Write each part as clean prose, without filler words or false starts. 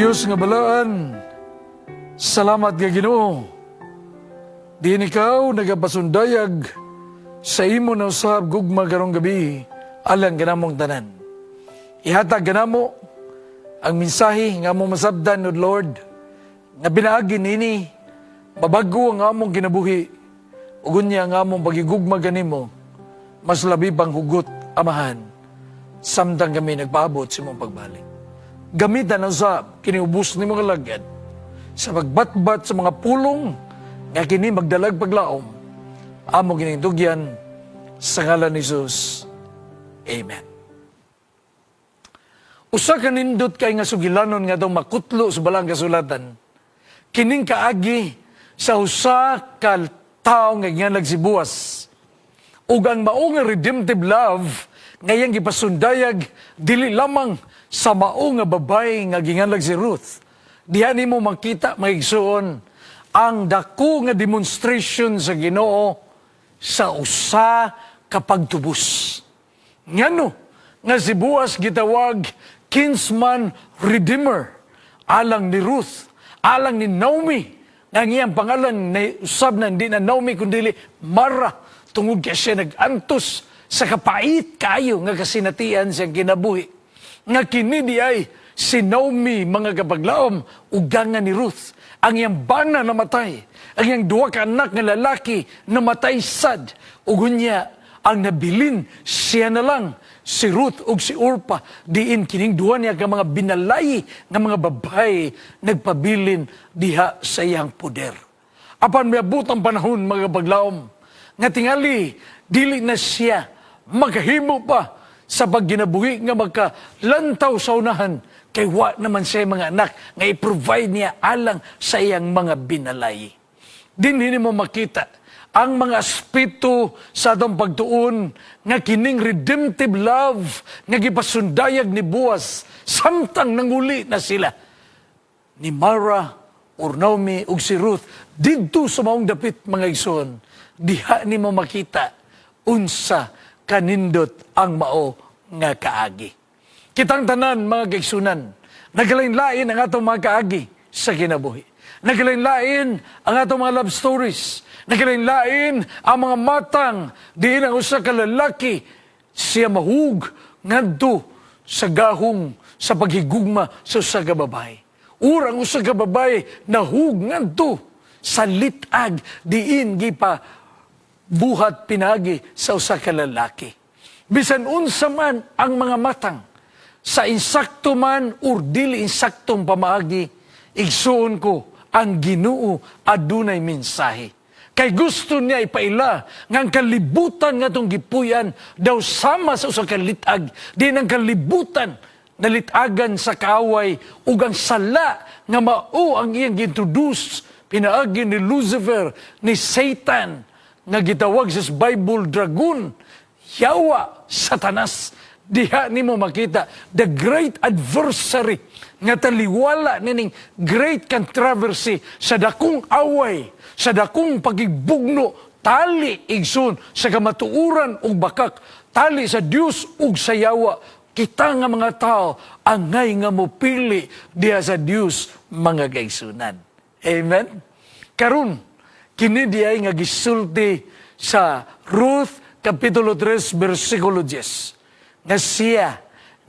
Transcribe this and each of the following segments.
Diyos nga balaan, salamat nga Ginoo. Diin ikaw nagapasundayag sa imo na usab gugma karong gabi alang ganamong tanan. Ihatag ganamo ang mensahe nga among masabdan o Lord, nga binaagi nini, mabago ang among kinabuhi, ugunya ang among pagigugma ganimo, mas labi pang hugot, Amahan, samtang kami nagpaabot sa imong pagbalik. Gamitan ang usab, kiniubos ni mga lagad, sa pagbatbat sa mga pulong, nga kini magdalag paglaom, amo ginintugyan, sa ngalan ni Jesus. Amen. Usa ka nindot kay nga sugilanon nga daw makutlo sa balang kasulatan, kining kaagi sa usa ka tao nga ginganlag si Boaz, ug ang mao nga redemptive love, ngayang gipasundayag, dili lamang sa mao nga babay nga ginganlag si Ruth. Diha nimo makita, maigsuon, ang dako nga demonstration sa Ginoo sa usa ka pagtubos. Ngano nga si Boaz gitawag kinsman redeemer, alang ni Ruth, alang ni Naomi, nga ngiyang pangalan na usab na hindi na Naomi kundi Mara, tungod kay siya nagantos sa kapait kayo nga kasinatian siyang kinabuhi. Nga kini di ay si Naomi mga kapaglaom ugangan ni Ruth. Ang iyang bana namatay, ang iyang duwa ka anak nga lalaki namatay sad. Ugunya ang nabilin siya na lang, si Ruth ug si Orpa, diin kining duwa niya ka mga binalay nga mga babay nagpabilin diha sa iyang poder. Apan miabot ang panahon mga kapaglaom, nga tingali dili na siya maghimo pa sa pagginabuhi nga magkalantaw sa unahan, kay wa naman siya mga anak nga i-provide niya alang sa iyang mga binalay. Dinhin mo makita ang mga aspeto sa atong pagtuon nga kining redemptive love nga gipasundayag ni Boaz samtang nanguli na sila ni Mara or Naomi ug si Ruth didto sa maong dapit mga igsoon. Diha nimo makita unsa kanindot ang mao nga kaagi. Kitang tanan mga kaigsunan, nagalain-lain ang atong mga kaagi sa kinabuhi. Nagalain-lain ang atong mga love stories. Nagalain-lain ang mga matang diin ang usa ka lalaki siya mahug ngadto sa gahong sa paghigugma sa usa ka babae. Urang usa ka babae nahug ngadto sa litag diin gipa buhat pinagi sa usa ka lalaki. Bisan unsa man ang mga matang, sa insakto man or dili insaktong pamaagi, igsuon ko ang Ginoo adunay mensahe. Kay gusto niya ipaila nga ang kalibutan nga itong gipuyan daw sama sa usa ka litag, di ang kalibutan na litagan sa kaaway ug ang sala nga mao ang iyang gintroduce pinaagi ni Lucifer, ni Satan, nga gitawag sa Bible dragon, yawa, Satanas. Diha nimo makita the great adversary nga taliwala nining great controversy sa dakong away, sa dakong pagigbugno, tali igsoon sa kamatuuran ug bakak, tali sa Dios ug sa yawa. Kita nga mga tao angay nga mopili diha sa Dios mga kaigsunan. Amen. Karon kini diay nga gisulti sa Ruth Kapitulo 3, versikulo 10. Nga siya,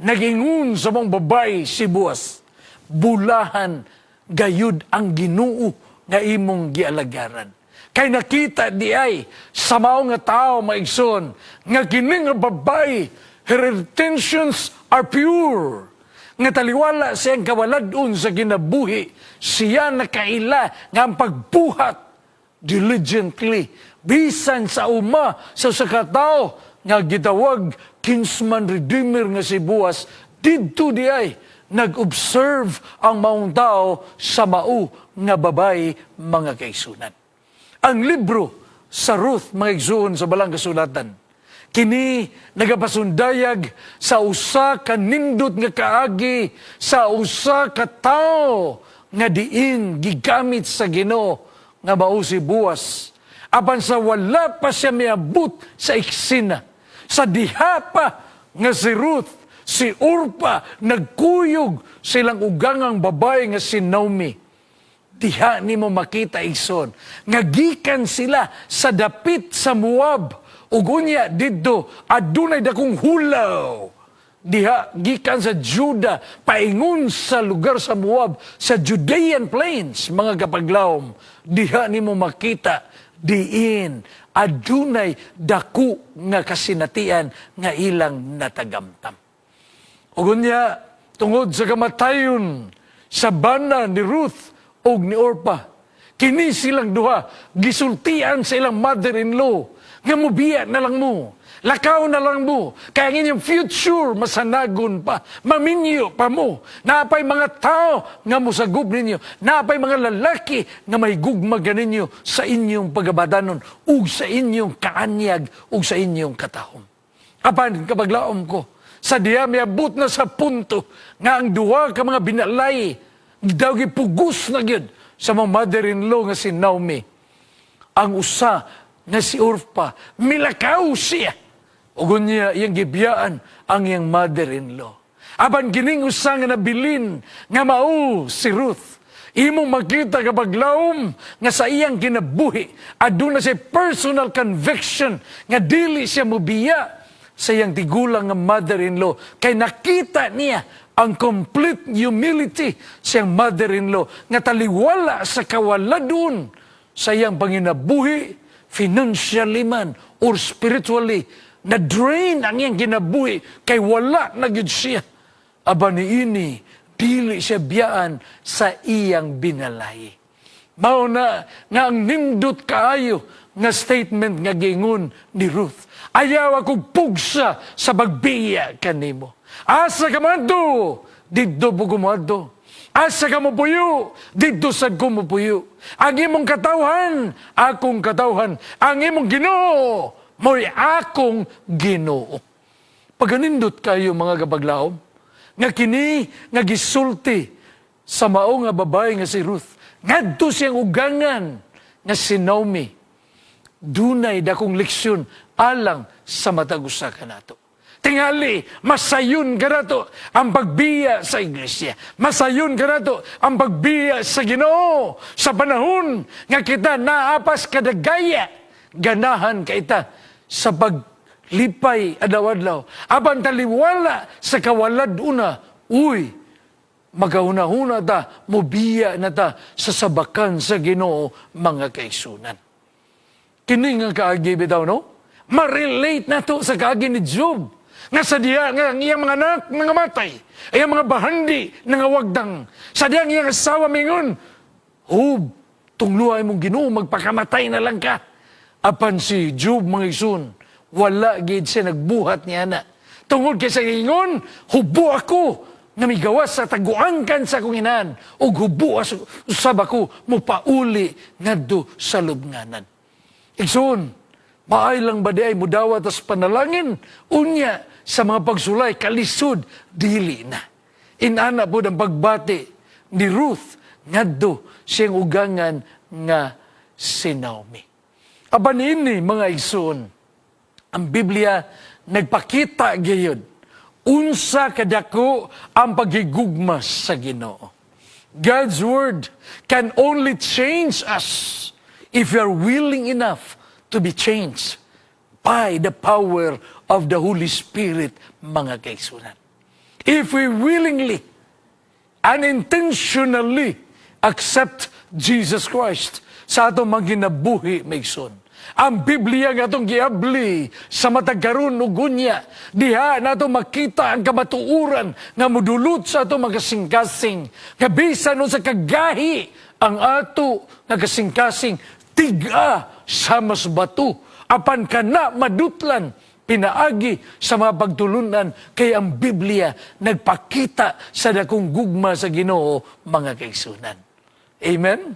nagingun sa mong babay si Boaz, bulahan gayud ang Ginoo nga imong gialagaran. Kay nakita di ay sa mao nga tao maigsoon, nga kini nga babay, her intentions are pure. Nga taliwala siyang kawaladon sa ginabuhi, siya nakaila nga ang pagbuhat diligently, bisan sa uma sa sakatao nga gitawag kinsman redeemer nga si Boaz, didto di ay nag-observe ang maong tao sa mao nga babay mga kaigsunan. Ang libro sa Ruth mga igsuon sa balang kasulatan, kini nagapasundayag sa usa ka nindot nga kaagi, sa usa ka tao nga diin gigamit sa Ginoo nga mao si Boaz. Apan sa wala pa siya miabot sa eksena, sa diha pa nga si Ruth, si Orpa nagkuyog silang ugangang babae nga si Naomi. Diha ni mo makita igsoon nga gikan sila sa dapit sa Moab ug unya didto adunay dakong hulaw. Diha gikan sa Juda paingon sa lugar sa Moab sa Judean Plains mga kapaglawom. Diha nimo makita diin adunay dako nga kasinatian nga ilang natagamtam. Ug unya tungod sa kamatayon sa bana ni Ruth ug ni Orpa, kini silang duha gisultian sa ilang mother-in-law nga mubiya na lang mo. Lakaw na lang mo. Kaya ang inyong future, masanagon pa. Maminyo pa mo. Naapay mga tao nga musagub ninyo. Naapay mga lalaki nga may gugma ganinyo sa inyong pagabadanon ug sa inyong kaanyag ug sa inyong katahom. Apan, kapaglaom ko, sa diya may abot na sa punto nga ang duha ka mga binalay daw gipugos na gyud sa mga mother-in-law nga si Naomi. Ang usa nga si Orpa, milakaw siya. Ugon niya, iyang gibiyaan ang iyang mother-in-law. Aban kining usa nga nabilin, nga mao si Ruth. Imong makita kapag laom nga sa iyang ginabuhi, aduna siya personal conviction nga dili siya mubiya sa iyang tigulang nga mother-in-law. Kay nakita niya ang complete humility sa iyang mother-in-law nga taliwala sa kawaladon sa iyang panginabuhi, financially man or spiritually, na-drain ang iyang ginabuhi kay wala na gyud siya. Aba niini, dili siya biyaan sa iyang binalay. Mao na nga ang nindot kaayo nga statement nga giingon ni Ruth. Ayaw ako pugsa sa pagbiya kanimo. Asa ka madto, didto po gumadto. Asa ka mo puyo, didto sad ko mo puyo. Ang imong katawhan, akong katawhan. Ang imong Ginoo, mo'y akong Ginoo. Paganindot kayo mga kabaglaom, nga kini nga gisulti sa mao nga babae nga si Ruth. Ngadto siyang ugangan nga si Naomi. Dunay dakong leksyon alang sa matag usa kanato. Tingali, masayon ka nato ang pagbiya sa iglesia. Masayon ka nato ang pagbiya sa Ginoo. Sa panahon nga kita naapas kadagaya, ganahan ka ita sa paglipay adlaw-adlaw. Aban taliwala sa kawalad una, uy, magahuna-huna ta, mubiya na ta sa sabakan sa Ginoo mga kaisunan. Kini nga kaagi bitaw, no? Ma-relate na to sa kaagi ni Job. Nga sa diya, nga ang iyang mga anak, mga matay. Iyang mga bahandi, nga wagdang. Sa diya, ang iyang asawa mingon, tungluhay mong Ginoo, magpakamatay na lang ka. Apan si Job, mga isun, wala gid siya nagbuhat niya na. Tungod kay sa ingon, hubo ako, nga migawas sa taguangkan sa kong inahan, o hubo usab ako, mupauli ngadto sa lubnganan. Igsoon, maay lang ba di ay mudawat as panalangin? Unya, sa mga pagsulay, kalisod, dili na. Inana po ang pagbati ni Ruth, ngadto siyang ugangan nga si Naomi. Aban ini, mga igsoon, ang Biblia nagpakita gayud, unsa kadako ang pagigugma sa Ginoo. God's Word can only change us if we are willing enough to be changed by the power of the Holy Spirit, mga kaigsunan. If we willingly and intentionally accept Jesus Christ sa atong mga ginabuhi, maigsoon. Ang Biblia nga itong giabli sa matagkaroon o gunya, diha na itong makita ang kamatuuran nga mudulot sa itong makasingkasing. Kabisa nun sa kagahi ang ato nga kasingkasing tiga sa mas bato. Apan ka na madutlan, pinaagi sa mga pagtulunan kay ang Biblia nagpakita sa dakong gugma sa Ginoo, mga kaigsunan. Amen?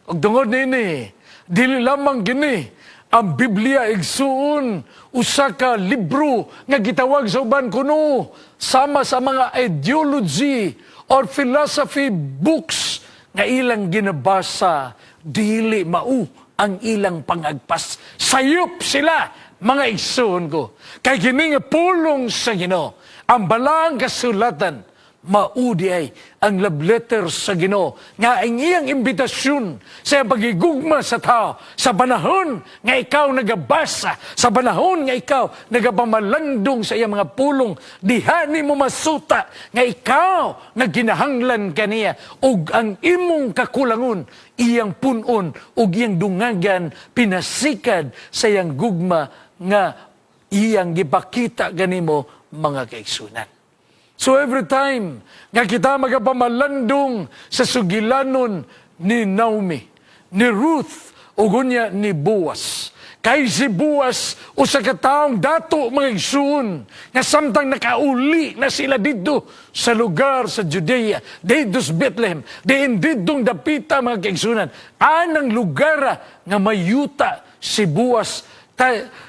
Og tungod nini, dili lamang gini, ang Biblia igsuon, usa ka libro nga gitawag sa uban kuno, sama sa mga ideology or philosophy books nga ilang ginabasa, dili mao ang ilang pangagpas. Sayop sila, mga igsoon ko. Kay kini nga pulong sa Ginoo. Ang balaang kasulatan, maudi ay ang love letter sa Ginoo nga ang iyang imbitasyon sa pagigugma sa tao sa panahon nga ikaw nagabasa, sa panahon nga ikaw nagapamalandong sa iyang mga pulong, diha ni mo masuta nga ikaw nagkinahanglan kaniya ug ang imong kakulangon iyang punon ug iyang dungagan pinasikad sa iyang gugma nga iyang gipakita ganimo mga kaigsunan. So every time nga kita magapamalandong sa sugilanon ni Naomi, ni Ruth, o gunya ni Boaz. Kay si Boaz, usa ka taong dato mga igsoon, nga samtang nakauli na sila dito sa lugar sa Judea, dito sa Bethlehem, diin ditong dapita mga kaigsunan, anang lugar nga mayuta si Boaz,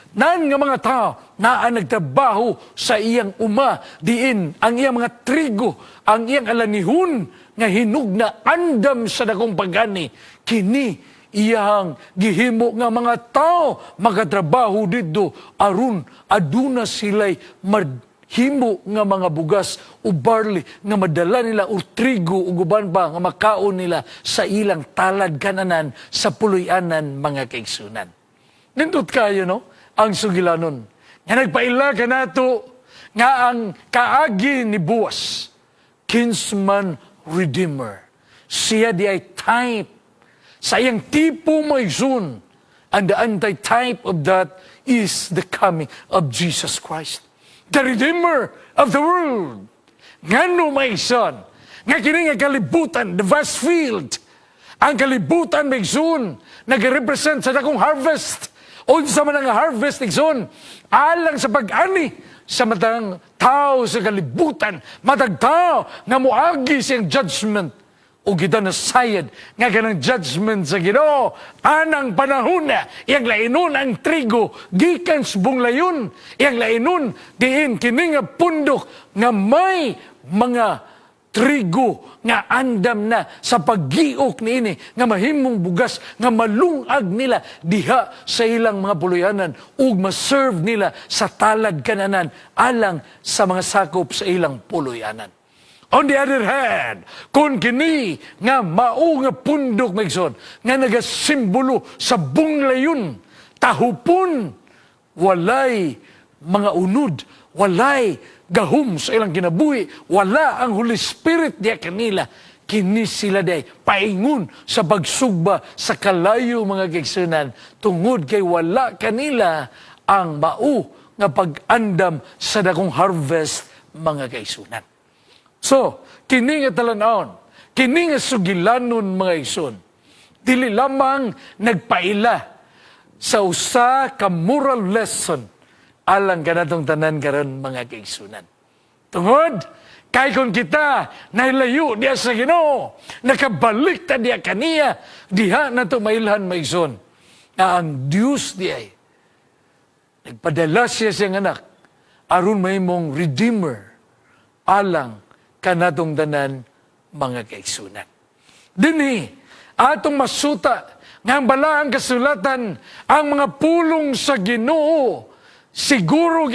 nan nga mga tao na ang nagtrabaho sa iyang uma, diin ang iyang mga trigo, ang iyang alanihon, nga hinugna andam sa dakong pagani, kini iyang gihimo nga mga tao magatrabaho dito, aron aduna sila'y himo nga mga bugas o barley nga madala nila o trigo o guban pa nga makaon nila sa ilang talad kananan sa puloy-anan mga kaigsunan. Nindot kayo, no? Ang sugilanon. Nga nagpaila ka nato nga ang kaagi ni Boaz, kinsman redeemer. Siya di ay type sa iyang tipo maigsoon. And the anti-type of that is the coming of Jesus Christ, the Redeemer of the world. Ngano maigsoon, nga kini nga kalibutan, the vast field, ang kalibutan maigsoon, nag-represent sa dakong harvest. Unsa man ang harvest igsoon, alang sa pag-ani sa matang tao sa kalibutan, matag tao nga moagi siyang judgment o kita na sayad nga kanang judgment sa Ginoo. Anang panahon na iyang lainon ang trigo gikan sa bunglayon, iyang lainon diin kini nga pundok nga may mga trigo nga andam na sa paggiok niini nga mahimong bugas nga malungag nila diha sa ilang mga puluyanan ug ma-serve nila sa talad kananan alang sa mga sakop sa ilang puluyanan. On the other hand, kung kini nga mao nga pundok maigsoon nga nagasimbolo sa bunglayon, tahupon, walay mga unod, walay gahum sa ilang kinabuhi, wala ang Holy Spirit diya kanila, kini sila day paingon sa pagsugba sa kalayo mga kaigsunan, tungod kay wala kanila ang mao nga pag-andam sa dakong harvest mga kaigsunan. So, kini nga talan-aon, kini nga sugilanon mga igsoon, dili lamang nagpaila sa usa ka moral lesson alang kanatong tanan karon mga kaigsunan. Tungod, kay kung kita nailayo diya sa Ginoo, nakabalik ta diya kaniya, diha na to mailhan maigsoon, na ang Diyos diya nagpadala siya siyang anak, aron mahimong Redeemer, alang kanatong tanan mga kaigsunan. Dinhi, atong masuta, nga ang balaang kasulatan, ang mga pulong sa Ginoo, siguro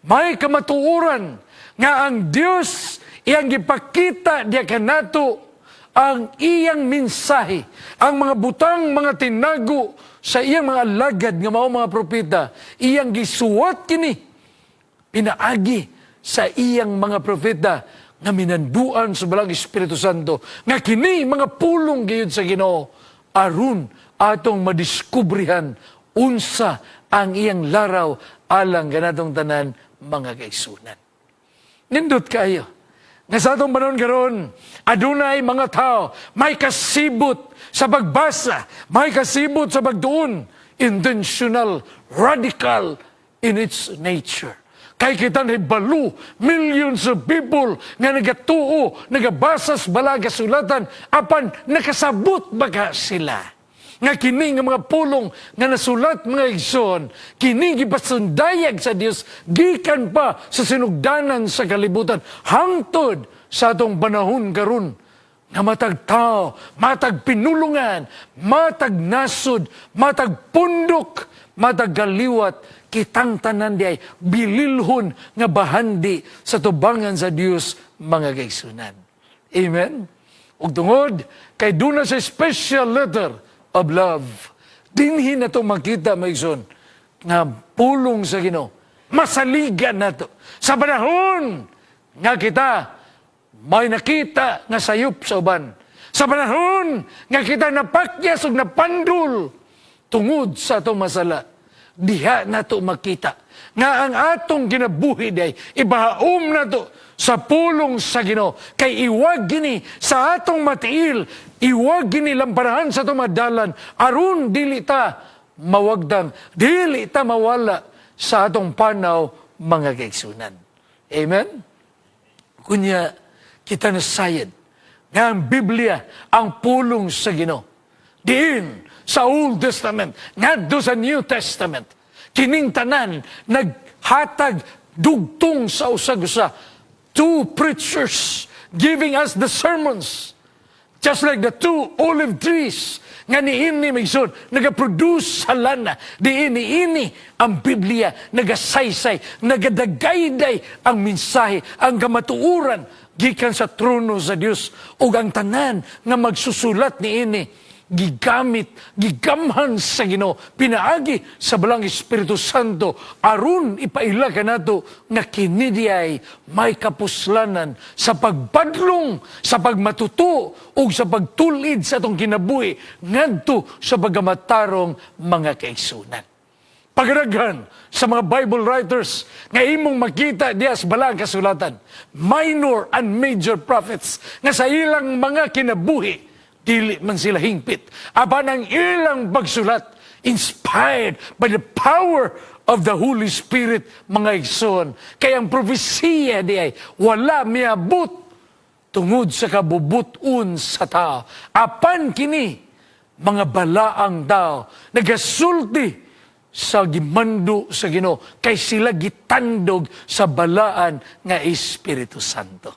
may kamatuoran nga ang Dios iyang gipakita diya kanato ang iyang mensahe, ang mga butang, mga tinago sa iyang mga lagad nga mao mga propeta, iyang gisuwat kini, pinaagi sa iyang mga propeta nga minanduan sa balang Espiritu Santo, nga kini mga pulong gayud sa Ginoo, aron atong madiskubrihan unsa ang iyang laraw alang ganatong tanan mga kaigsunan. Nindot kayo, nga sa atong panahon karon, adunay mga tao, may kasibot sa pagbasa, may kasibot sa pagtuon, intentional, radical in its nature. Kay kita nahibalo, millions of people nga nagatuo, nagabasa sa balang kasulatan, apan nakasabot baga sila. Nga kini nga mga pulong nga nasulat mga igsoon, kini gipasundayag sa Dios gikan pa sa sinugdanan sa kalibutan hangtod sa atong panahon karon nga matag tao, matag pinulungan, matag nasod, matag pundok, matag galiwat, kitang tanan di ay bililhon nga bahandi sa tubangan sa Dios mga kaigsunan. Amen? Ug tungod, kay doon na sa special letter of love, dinhi na ito makita, maigsoon, nga pulong sa Ginoo. Masaligan na ito. Sa panahon nga kita, may nakita nga sayop sa uban. Sa panahon nga kita napakyas o napandul tungod sa itong masala, diha na ito makita nga ang atong ginabuhi day, ibahaom na ito sa pulong sa Ginoo. Kay iwag gini sa atong matiil, iwag gini lamparahan sa itong madalan, aron dili ta mawagdang, dili ta mawala sa atong panaw mga kaigsunan. Amen? Kunya, kita nasayad nga ang Biblia ang pulong sa Ginoo. Diin sa Old Testament, ngadto sa New Testament, kining tanan naghatag dugtong sa usag-usa. Two preachers giving us the sermons. Just like the two olive trees nga niini maigsoon nagaproduce sa lana, diini ang Biblia nagasaysay, nagadagayday ang mensahe, ang kamatuuran gikan sa trono sa Dios, ug ang tanan nga magsusulat niini gigamhan sa Ginoo, pinaagi sa balang Espiritu Santo, aron ipaila kanato nga kini diay may kapuslanan sa pagbadlong, sa pagmatuto, ug sa pagtulid sa atong kinabuhi ngadto sa pagamatarong mga kaigsunan. Pagraghan sa mga Bible writers nga imong makita diya sa balang kasulatan, minor and major prophets nga sa ilang mga kinabuhi dili man sila hingpit. Apan ang ilang pagsulat, inspired by the power of the Holy Spirit, mga igsoon. Kaya ang propesiya di ay wala miabot tungod sa kabubuton sa tao. Apan kini, mga balaang tao, nagasulti sa gimando sa Ginoo, kay sila gitandog sa balaan nga Espiritu Santo.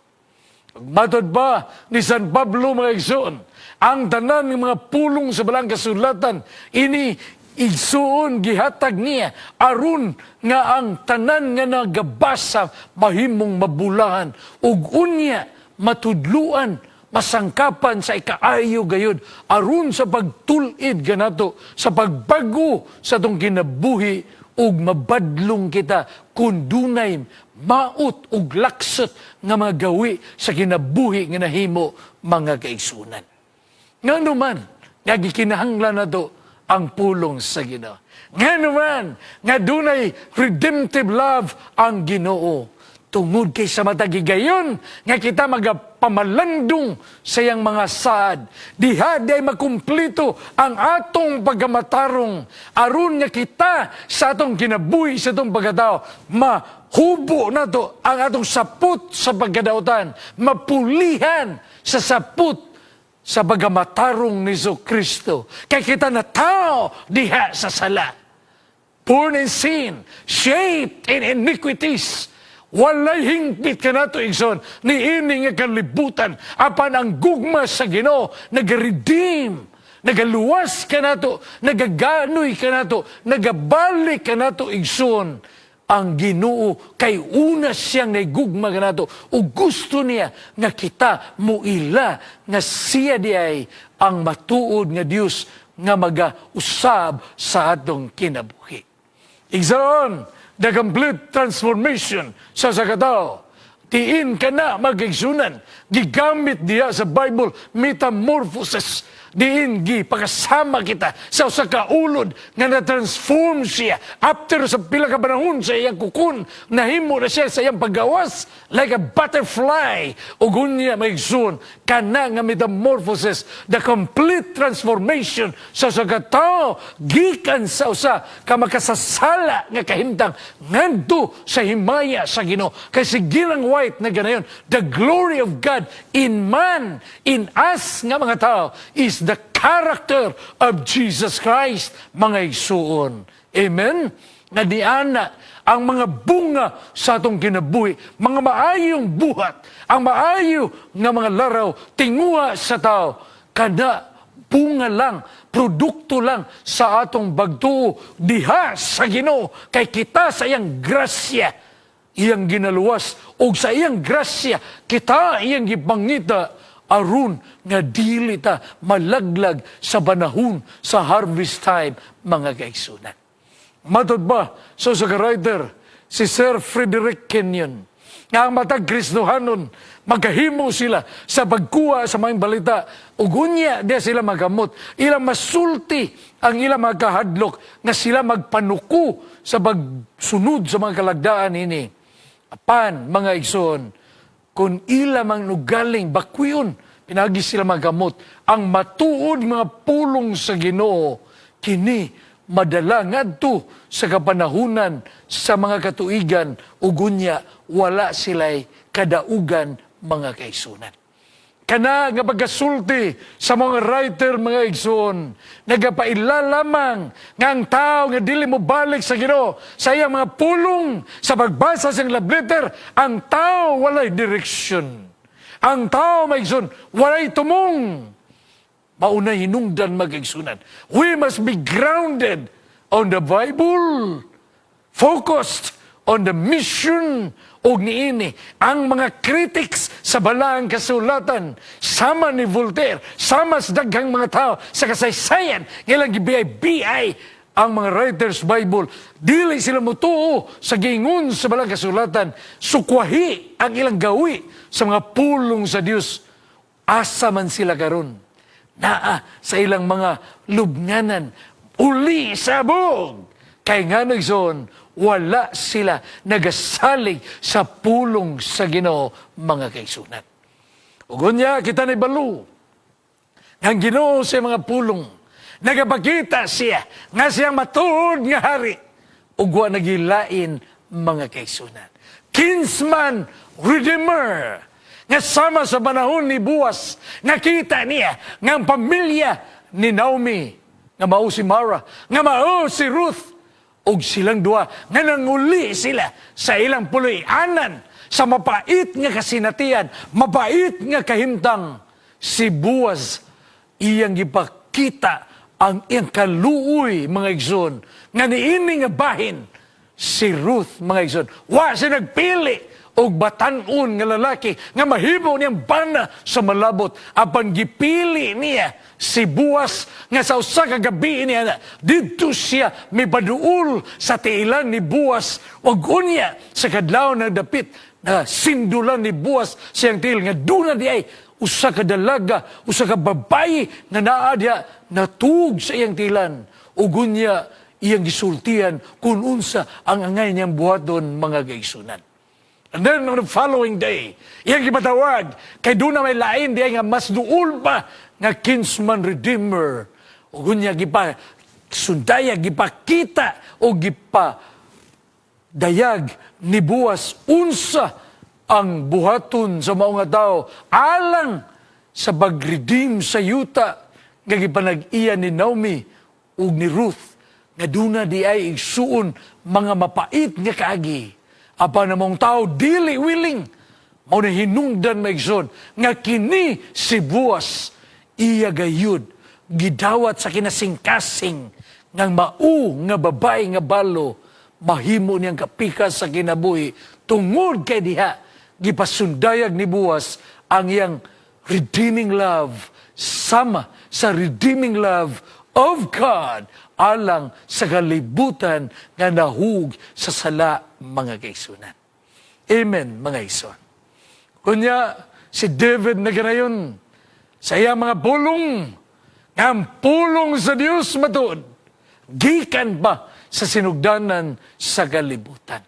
Matod ba ni San Pablo, mga igsoon, ang tanan ng mga pulong sa balang kasulatan, ini igsuon gihatag niya, aron nga ang tanan nga nagabasa mahimong mabulahan, ug unya matudluan, masangkapan sa ikaayo gayud, aron sa pagtulid ganato, sa pagbago sa tong kinabuhi, ug mabadlong kita kun dunay maot ug laksot nga mga gawi sa kinabuhi nga nahimo mga kaigsunan. Nga naman, nga gikinahanglan na to ang pulong sa Ginoo. Nga naman, nga dunay redemptive love ang Ginoo. Tungod kay sa matagigayon, nga kita magapamalandong sa iyang mga saad. Diha day makumplito ang atong pagamatarong. Aron nga kita sa atong kinabuhi, sa atong pagkatao, mahubo na to ang atong saput sa pagkadautan. Mapulihan sa saput sa pagamatarong ni Kristo. Kay kita na tao diha sa sala. Born in sin, shaped in iniquities. Walay hingpit ka na to, igsoon, ni ini nga kalibutan. Apan ang gugma sa Ginoo, nag-redeem, nagaluwas ka na to, nagaganoy ka na to, nagabalik ka na to, igsoon. Ang Ginoo kay una siyang naigugma ka na to, o gusto niya nga kita muila nga siya diay ang matuod nga Dios nga maga-usab sa atong kinabuhi. Igsoon, the complete transformation sa sakatao. Tiin ka na mag-igsunan. Gigamit diya sa Bible, metamorphosis. Diin pakasama kita sa usa ka ulod nga na-transform siya after sa pila ka panahon sa iyang kukun, nahimo na siya sa iyang paggawas like a butterfly. Ug unya maigsoon kana nga metamorphosis, the complete transformation sa usa ka tawo gikan sa usa ka makasasala nga kahimtang ngadto sa himaya sa Ginoo. Kay sigilang white na ganayon, the glory of God in man, in us nga mga tao is the character of Jesus Christ, mga igsuon. Amen? nga diana ang mga bunga sa atong kinabuhi, mga maayong buhat, ang maayo nga mga laraw, tinguha sa tao, kada bunga lang, produkto lang sa atong bagtuo, diha sa Ginoo, kay kita sa iyang grasya, iyang ginaluwas, o sa iyang grasya, kita iyang gipangita, aron nga dili ta malaglag sa banahon sa harvest time, mga kaigsunan. Matod ba sa writer si Sir Frederick Kenyon nga ang matag Kristohanon magkahimo sila sa pagkuha sa mga balita ug unya di sila magamot, ilang masulti ang ilang magkahadlok nga sila magpanuko sa pagsunod sa mga kalagdaan ini. Apan mga igsoon, kung ila mang nugaling bakwiyon, pinagi sila magamot, ang matuod mga pulong sa Ginoo, kini madala ngadto sa kapanahunan sa mga katuigan, ugunya wala sila'y kadaugan, mga kaigsunan. Kana nga pagkasulti sa mga writer, mga igsoon, nagapaila lamang nga ang tao nga dili mo balik sa Ginoo sa iyang mga pulong sa pagbasa sa love letter, ang tao walay direksyon. Ang tao, mga igsoon, walay tumong. Mauna hinungdan, mga igsunan. We must be grounded on the Bible, focused on the mission o niini. Ang mga critics sa balaang kasulatan, sama ni Voltaire, sama sa daghang mga tao sa kasaysayan, ilang gibiyay ang mga writers Bible, dili sila mutuo sa gingon sa balaang kasulatan, sukwahi ang ilang gawi sa mga pulong sa Dios. Asa man sila karon, naa sa ilang mga lubnganan, uli sabog. Kay nga nagsoon, wala sila nagasalig sa pulong sa Ginoo, mga kaigsunan. Ugunya kita ni balo, ang Ginoo sa mga pulong, nagapakita siya, nga siyang matuod nga hari, ugwa nagilain, mga kaigsunan. Kinsman Redeemer, nga sama sa panahon ni Boaz, nakita niya nga ang pamilya ni Naomi, nga mao si Mara, nga mao si Ruth, og silang duha, nga nanguli sila sa ilang puloy-anan, sa mapait nga kasinatian, mapait nga kahimtang, si Boaz, iyang gipakita ang iyang kaluoy, mga igsoon, nga niini nga bahin, si Ruth, mga igsoon, wa siya nagpili, og batan-on nga lalaki nga mahimo niyang bana sa malabot, apan gipili niya si Boaz nga sa usa ka gabi niya didto siya mipaduol sa tiilan ni Boaz, ug unya sa kadlaw na dapit na sindulan ni Boaz siyang tiil nga duna di ay usa ka dalaga, usa ka babayi nga naa diha natug sa iyang tilan, ug unya iyang gisultihan kung unsa ang angay niyang buhaton, mga kaigsunan. And then on the following day, iyang gipatawag, kay doon na may lain, diya nga mas duol pa nga kinsman redeemer. O gunya gipa, sundaya, gipakita o gipadayag ni Boaz, unsa ang buhaton sa maong nga tao, alang sa pag-redeem sa yuta, nga gipanag-iya ni Naomi o ni Ruth, nga doon na di ay igsuon mga mapait nga kaagi. Apa namang tao, dili willing. Mao na hinungdan maigsoon, nga kini si Boaz, iya gayud, gidawat sa kinasingkasing, ng mau nga babae nga balo, mahimo niyang kapikas sa kinabuhi, tungod kay diha, gipasundayag ni Boaz, ang iyang redeeming love, sama sa redeeming love of God, alang sa kalibutan nga nahug sa sala, mga kaigsunan. Amen, mga igsoon. Kunya, si David na ganayon, sa iya mga pulong, nga ang pulong sa Diyos matuod, gikan pa sa sinugdanan sa kalibutan.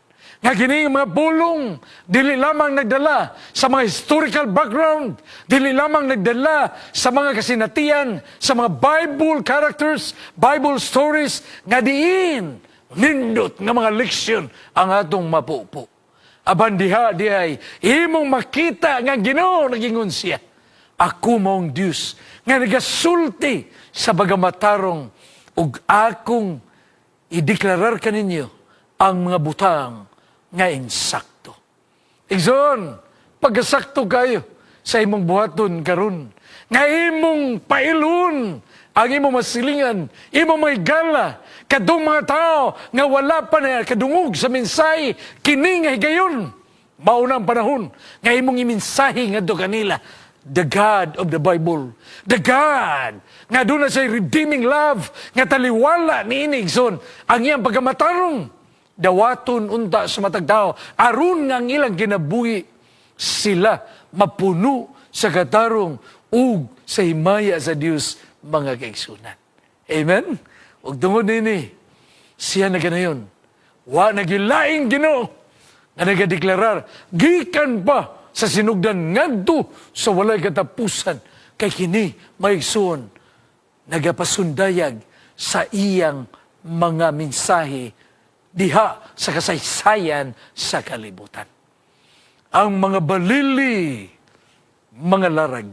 Nga kini mga pulong, dili lamang nagdala sa mga historical background, dili lamang nagdala sa mga kasinatian, sa mga Bible characters, Bible stories, nga diin, nindot nga mga leksyon ang atong mapupo. Aban diha, dihay, imong makita nga Ginoo nagingon siya, ako mong Diyos, nga nagasulti sa bagamatarong, ug akong ideklarar kaninyo, ang mga butang nga insakto. Igsoon, pagkasakto kayo sa imong buhaton karon, nga imong pailon ang imong masilingan, imong may gala, kadung mga tao nga wala pa na kadungog sa mensahe, kini nga higayon, maunang panahon, nga imong iminsahe nga do kanila, the God of the Bible, the God nga doon na say redeeming love, nga taliwala ni Inigson, ang iyang pagkamatarong, dawaton unta sa matag tao, aron nga ang ilang kinabuhi, sila mapuno sa katarong ug sa himaya sa Dios mga kaigsunan. Amen? Ug tungod nini, siya na ganayon, wa nagilaing Ginoo nga nagadeklarar, gikan pa sa sinugdan ngadto sa walay katapusan, kay kini maigsoon nagapasundayag sa iyang mga mensahe diha sa kasaysayan sa kalibutan. Ang mga balili, mga larag,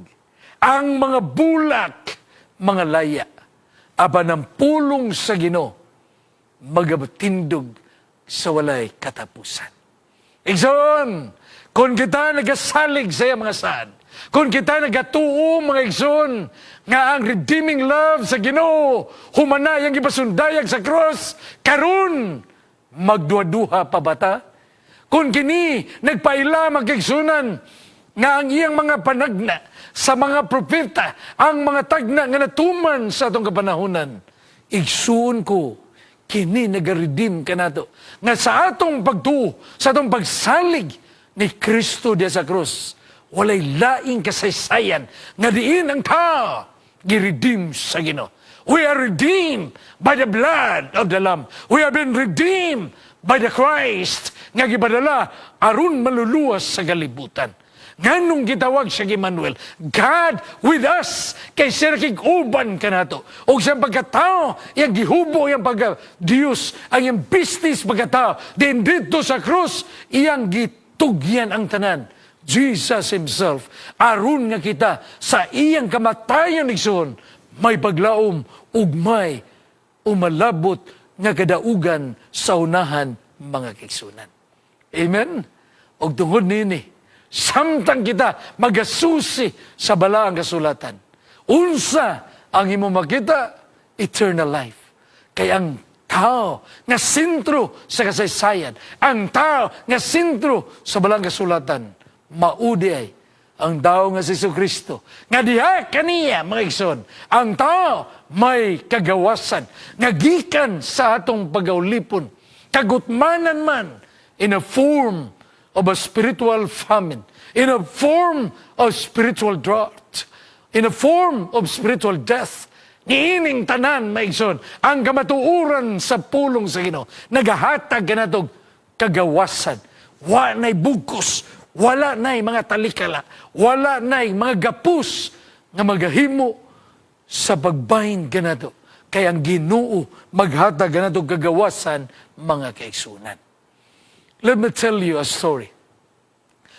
ang mga bulak, mga laya, aba ng pulong sa Ginoo, magabatindog sa walay katapusan. Igsoon, kung kita nagasalig sa mga saan, kung kita nagatuo mga igsoon, nga ang redeeming love sa Ginoo, humanay ang ipasundayag sa cross, karon magduha-duha pa bata? Kung kini nagpaila magkaigsunan, nga ang iyang mga panagna sa mga propeta, ang mga tagna nga natuman sa atong kapanahunan, igsuon ko, kini nagaredeem ka nato. Nga sa atong pagtuo, sa atong pagsalig ni Kristo diya sa krus, walay laing kasaysayan nga diin ang tao giredeem sa Ginoo. We are redeemed by the blood of the Lamb. We have been redeemed by the Christ nga gipadala aron maluluwas sa kalibutan. Nganong gitawag siya Emmanuel, God with us, kay siya nakig-uban ka nato. O siyang pagkatao, yung gihubo, yung pagka-Diyos, ang yung business pagkatao, din dito sa krus, iyang gitugyan ang tanan. Jesus Himself, aron nga kita sa iyang kamatayon igsoon, may paglaom, ug may umalabot nga kadaugan sa unahan mga kaigsunan. Amen? Og tungod nini, samtang kita magasusi sa balaang kasulatan. Unsa ang imo makita? Eternal life. Kaya ang tao nga sentro sa kasaysayan, ang tao nga sentro sa balaang kasulatan, maudi ay ang tao nga si Jesucristo. Nga diha kaniya, mga igsoon, ang tao may kagawasan, nga gikan sa atong pagaulipon, kagutmanan man in a form of a spiritual famine, in a form of spiritual drought, in a form of spiritual death. Niining tanan, maigsoon, ang kamatuuran sa pulong sa Ginoo, nagahatag ganatog kagawasan, wa na'y bugkos, wala na'y mga talikala, wala na'y mga gapus nga magahimo sa pagbahin ganato. Kaya ang Ginoo maghatag ganatog kagawasan mga kaigsunan. Let me tell you a story.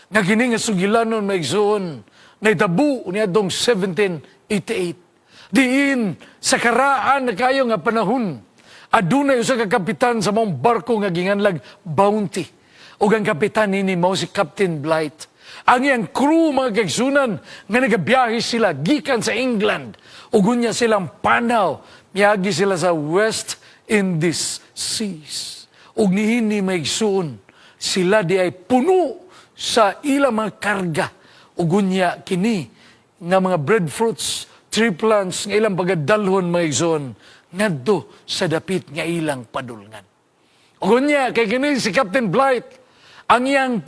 Nga kini nga sugilanon maigsoon, naitabu niya dong 1788. Diin sa karaan na kayo nga panahon, adunay usa ka kapitan sa mong barko nga ginganlag Bounty. O ang kapitan nini mao si Captain Blight. Ang iyang crew mga kaigsunan nga nagabiyahe sila gikan sa England. Ugunya silang panaw, miyagi sila sa West Indies Seas. Ug niini maigsuon, sila di ay puno sa ilang mga karga. Ugunya kini nga mga breadfruits, tree plants nga ilang pagadalhon maigsoon ngadto sa dapit nga ilang padulngan. Ugunya kay kini si Captain Blight, ang iyang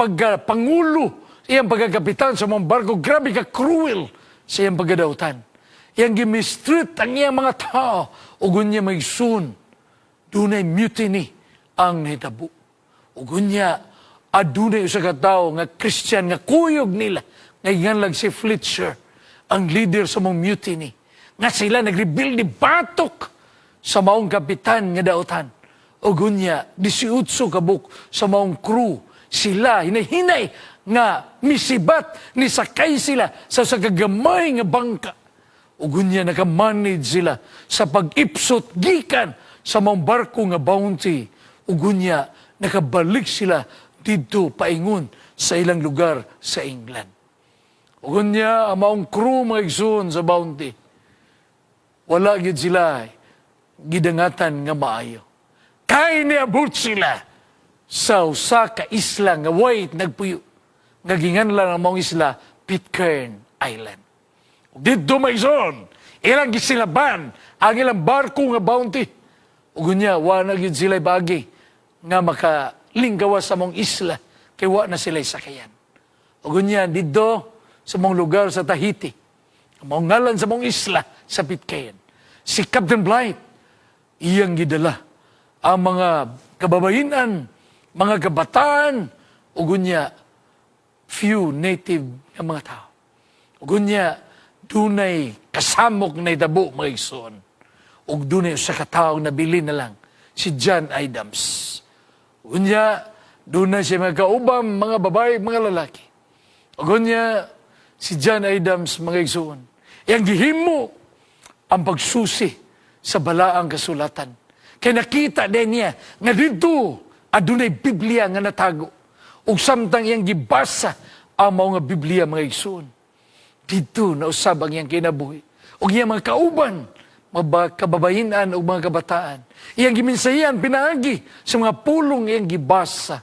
pangulo, iyang pagkakapitan sa mga barko, grabe ka cruel sa iyang pagkadautan. Iyang gimistreat ang iyang mga tao, ugunya maigsoon, dunay mutiny ang nahitabo. Ugunya, adunay usa ka tawo nga Christian nga kuyog nila, nga iganlag si Fletcher, ang leader sa mong mutiny. Nga sila nagrebuild ni batok sa maong kapitan nga dautan. Ugunya, 18 kabuk sa maong crew, sila hinay-hinay nga misibat, nisakay sila sa kagamay nga bangka. Ugunya, nakamanage sila sa pag-ipsot gikan sa maong barko nga Bounty. Ugunya, nakabalik sila dito paingon sa ilang lugar sa England. Ugunya, ang maong crew mga igsoon sa Bounty, wala gid sila gidangatan nga maayo. Kay niabot sila sa usa ka isla nga way nagpuyo. Nga ginganlan ang maong isla, Pitcairn Island. Dito may zon, ilang gisilaban ang ilang barko nga Bounty. Ugunya, wala gid sila bagi nga makalinggawa sa mong isla kay wa na sila sakayan. Ugunya, dito sa mong lugar sa Tahiti, ang mong ngalan sa mong isla sa Pitcairn, si Captain Blight, iyang gidala ang mga kababayinan, mga kabataan, ugunya, few native nga mga tao. Ugunya, dunay kasamok na itabo mga igsoon. Ug dunay sa katao na bili na lang, si John Adams. Ugunya, dunay siya mga kaubam, mga babae, mga lalaki. Ugunya, si John Adams, mga igsoon, iyang gihimo ang pagsusi sa balaang kasulatan. Kaya nakita din niya nga dito adunay Biblia nga natago. Ug samtang iyang gibasa ang mga Biblia mga igsoon. Dito na usab ang iyang kinabuhi. Ug iyang mga kauban, mga kababayinan o mga kabataan. Iyang giminsayan, pinaagi sa mga pulong iyang gibasa.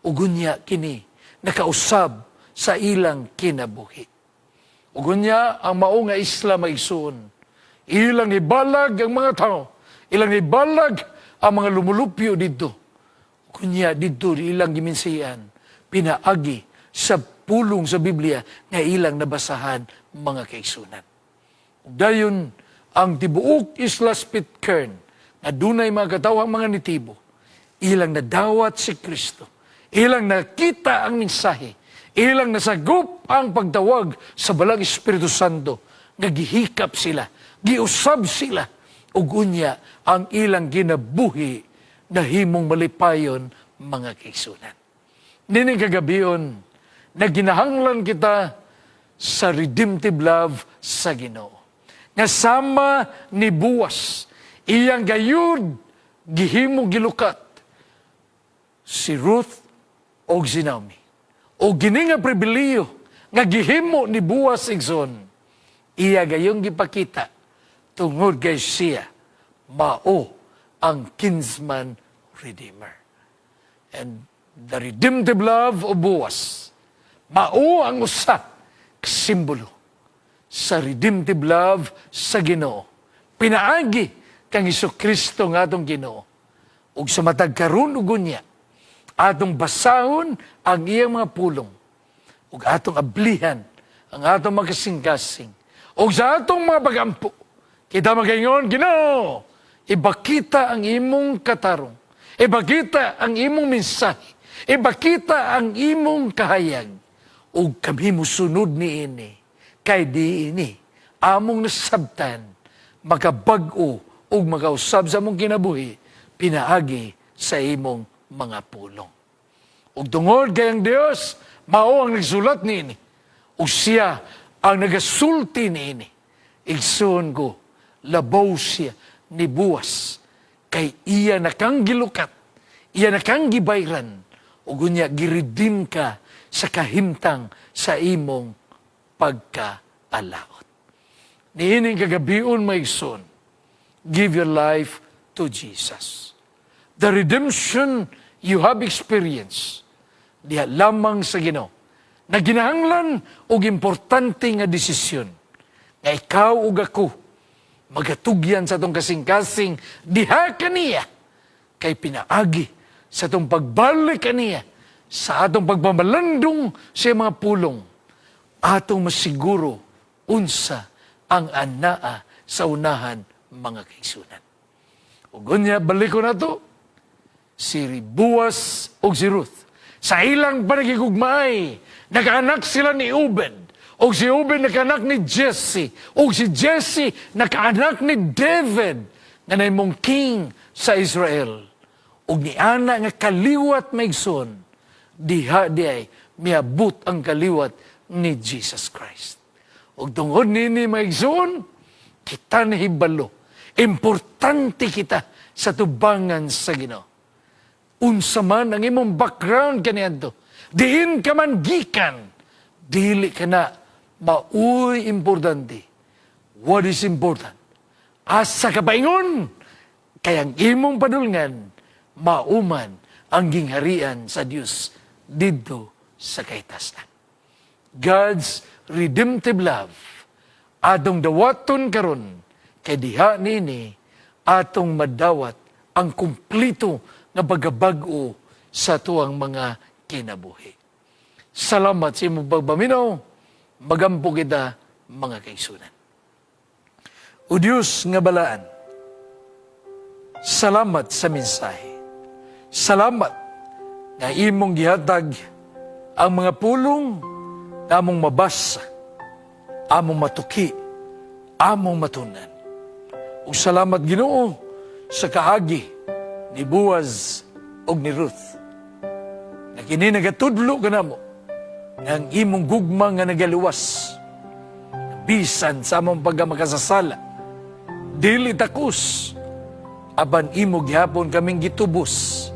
Ug unya kini nakausab sa ilang kinabuhi. Ug unya ang mao nga isla mga igsoon. Ilang ibalag ang mga tao. Ilang ibalag ang mga lumulupyo dito. Kunya dito ilang giminsiyan, pinaagi sa pulong sa Biblia nga ilang nabasahan mga kaigsunan. Dayon ang tibuok Isla Pitcairn na dunay mga katawang mga nitibo, ilang nadawat si Kristo, ilang nakita ang mensahe, ilang nasagop ang pagtawag sa Balang Espiritu Santo, nga gihikap sila, giusab sila, ug unya ang ilang ginabuhi na himong malipayon mga kaigsunan. Nining kagabion, na ginahanglan kita sa redemptive love sa Ginoo. Nga sama ni Boaz, iyang gayud, gihimo gilukat, si Ruth o si Naomi. O gini nga pribiliyo, nga gihimo ni Boaz igsoon, iya gayong gipakita, tungod kay siya, mao ang kinsman redeemer. And the redemptive love of Boaz, mao ang usa simbolo sa redemptive love sa Ginoo. Pinaagi kang Jesucristo nga atong Ginoo. Ug sa matag karon ug unya, atong basahon ang iyang mga pulong. Ug atong ablihan ang atong makasing-kasing. Ug sa atong mga pagampo, kita magaingon, Ginoo, ibakita ang imong katarong. Ibakita ang imong mensahe. Ibakita ang imong kahayag. O kami musunod ni ini. Kay di ini. Among nasabtan, makabag-o o makausab sa mong kinabuhi, pinaagi sa imong mga pulong. O tungod kayang Diyos, mao ang nagsulat ni ini. O siya ang nagasulti ni ini. Igsoon ko, labaw siya ni Boaz, kay iya nakang gilukat, iya nakang gibayran, o gunya giredeem ka sa kahimtang sa imong pagkaalaot. Niining kagabion maigsoon, give your life to Jesus. The redemption you have experienced, diha lamang sa Ginoo, na ginahanglan og importante nga desisyon, nga ikaw ug ako, magatugyan sa itong kasing-kasing diha kaniya kay pinaagi sa itong pagbalik kaniya sa atong pagmamalandong sa mga pulong atong masiguro unsa ang anaa sa unahan mga kaigsunan. Ug unya baliko na to si Boaz ug si Ruth sa ilang panagigugmay nagaanak sila ni Obed. O si Obed nakaanak ni Jesse. O si Jesse nakaanak ni David na naimong king sa Israel. O ni ana nga kaliwat maigsoon, diha di ay miabot ang kaliwat ni Jesus Christ. O tungod nini maigsoon, kita nahibalo. Importante kita sa tubangan sa Ginoo. unsa man ang imong background kaniadto, diin ka man gikan, dili ka na mauy importante. What is important? Asa ka paingon, kayang imong padulngan, mauman ang gingharian sa Dios didto sa kaitasnan. God's redemptive love, atong dawaton karon, kay diha nini, atong madawat ang kumplito nga pagkabag-o sa tuwang mga kinabuhi. Salamat sa imong pagpaminaw, magampo kita mga kaigsunan. O Diyos nga balaan, salamat sa mensahe. Salamat nga imong gihatag ang mga pulong na among mabasa, among matuki, among matunan. O salamat Ginoo sa kaagi ni Boaz o ni Ruth. Na kini nagatudlo ka na mo ng imong gugma nga nagaluwas. Bisan sa among pagkamakasasala, dili takus, aban imo gihapon kaming gitubos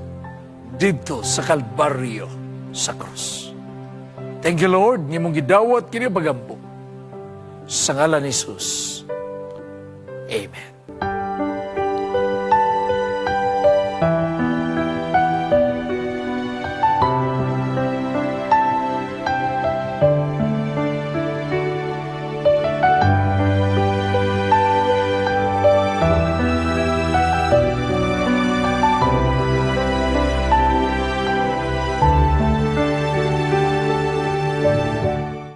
dito sa Kalbaryo sa krus. Thank you Lord, nga mong gidawat kini pagampo. Sa ngalan ni Jesus. Amen.